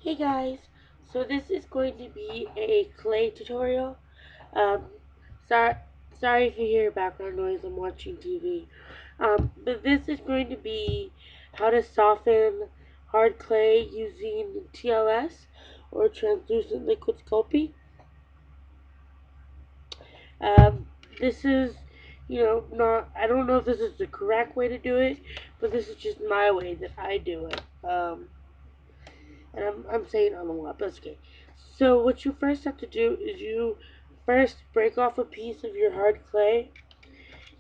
Hey guys, so this is going to be a clay tutorial. Um, sorry, sorry if you hear background noise, I'm watching TV. But this is going to be how to soften hard clay using TLS or translucent liquid sculpy. Um, this is, not, I don't know if this is the correct way to do it, but this is just my way that I do it. And I'm saying on a lot, but it's okay. So what you first have to do is you first break off a piece of your hard clay,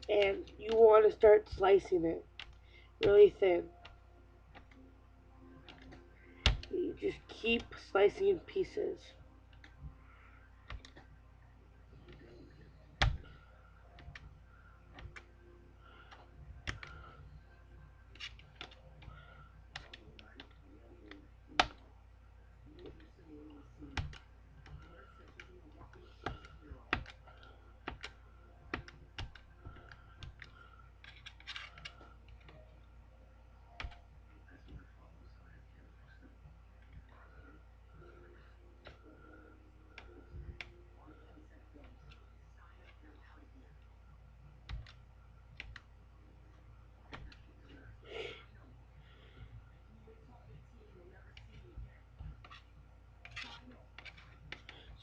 and you want to start slicing it really thin. You just keep slicing in pieces.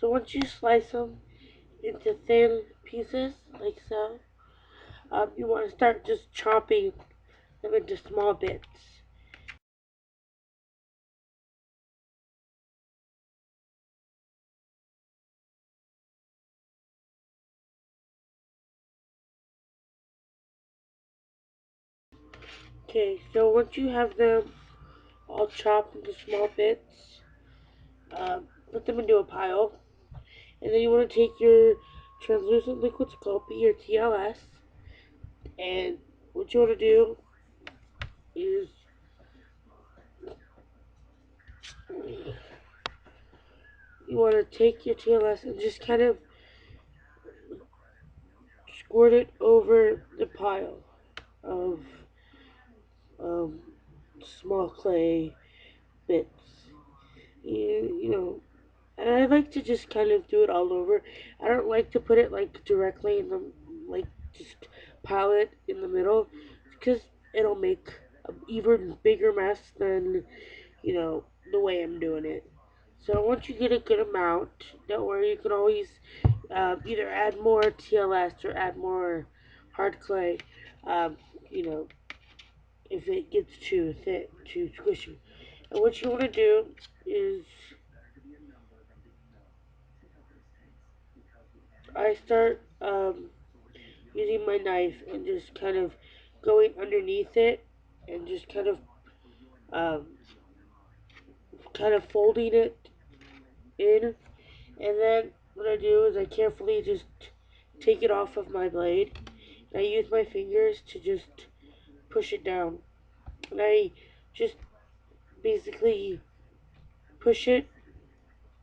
So once you slice them into thin pieces, like so, you want to start just chopping them into small bits. Okay, so once you have them all chopped into small bits, put them into a pile. And then you want to take your translucent liquid sculpey, your TLS, and what you want to do is you want to take your TLS and just kind of squirt it over the pile of um, small clay bits. And I like to just kind of do it all over. I don't like to put it like directly in the, like, just pile it in the middle, because it'll make an even bigger mess than, the way I'm doing it. So once you get a good amount, don't worry, you can always either add more TLS or add more hard clay, um, you know, if it gets too thick, too squishy. And what you want to do is I start using my knife and just kind of going underneath it and just um, kind of folding it in. And then what I do is I carefully just take it off of my blade. And I use my fingers to just push it down. And I just basically push it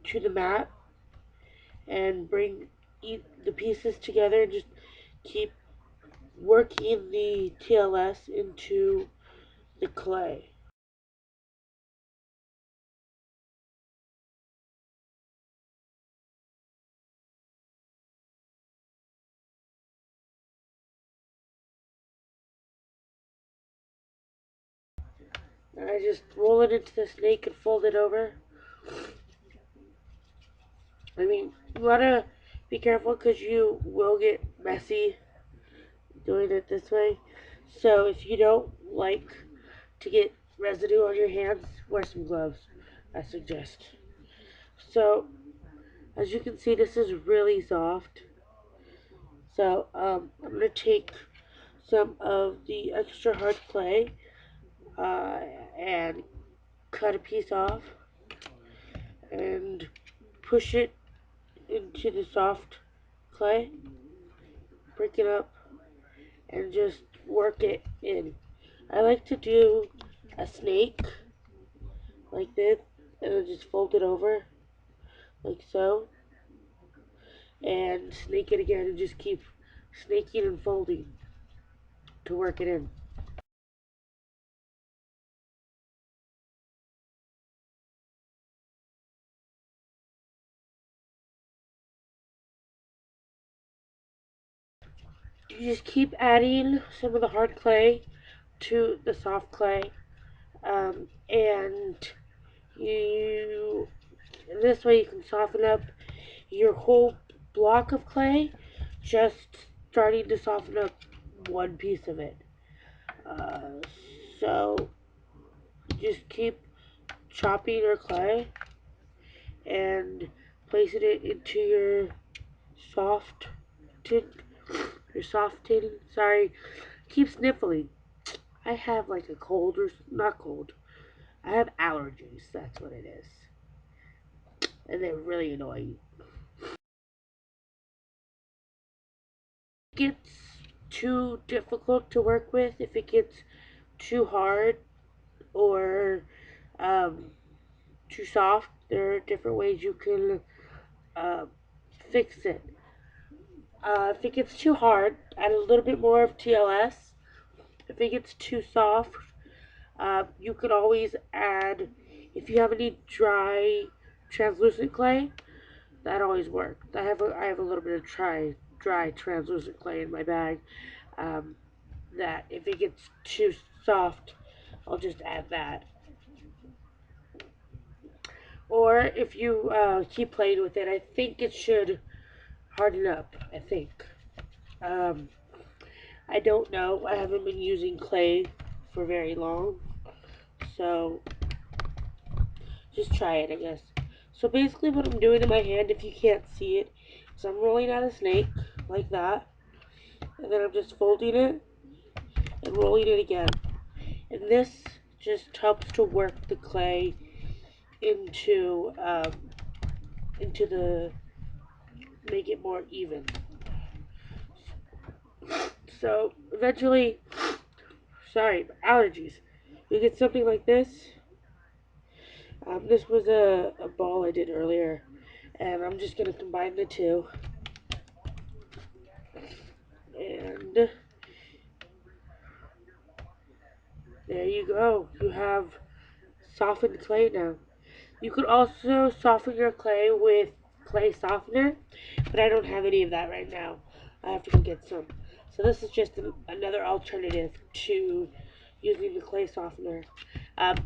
to the mat and bring the pieces together and just keep working the TLS into the clay. And I just roll it into the snake and fold it over. I mean, you wanna be careful because you will get messy doing it this way. So if you don't like to get residue on your hands, wear some gloves, I suggest. So as you can see, this is really soft. So I'm gonna take some of the extra hard clay uh, and cut a piece off and push it into the soft clay, break it up, and just work it in. I like to do a snake like this, and then just fold it over like so, and snake it again, and just keep snaking and folding to work it in. You just keep adding some of the hard clay to the soft clay, and you this way you can soften up your whole block of clay, just starting to soften up one piece of it. Uh, so just keep chopping your clay and placing it into soft tin, your soft tin. Sorry, keep sniffling. I have like a cold or not cold. I have allergies. That's what it is, and they're really annoying. It gets too difficult to work with, if it gets too hard or um, too soft, there are different ways you can uh, fix it. If it gets too hard, add a little bit more of TLS. If it gets too soft, you can always add, if you have any dry translucent clay, that always works. I have a little bit of dry translucent clay in my bag. Um, that if it gets too soft, I'll just add that. Or if you keep playing with it, I think it should harden up. I think. Um, I don't know. I haven't been using clay for very long, so just try it, I guess. So basically, what I'm doing in my hand, if you can't see it, is I'm rolling out a snake like that, and then I'm just folding it and rolling it again. And this just helps to work the clay into the make it more even. So eventually, sorry, allergies. You get something like this. This was a ball I did earlier, and I'm just gonna combine the two. And there you go. You have softened clay now. You could also soften your clay with clay softener, but I don't have any of that right now. I have to go get some. So this is just another alternative to using the clay softener.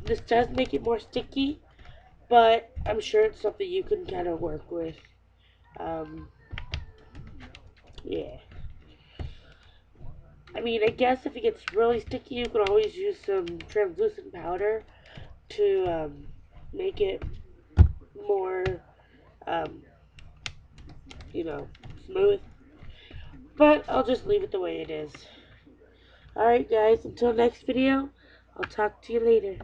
This does make it more sticky, but I'm sure it's something you can kind of work with. Um, yeah. I mean, I guess if it gets really sticky, you can always use some translucent powder to make it more, um, you know, smooth. But I'll just leave it the way it is. Alright guys, until next video, I'll talk to you later.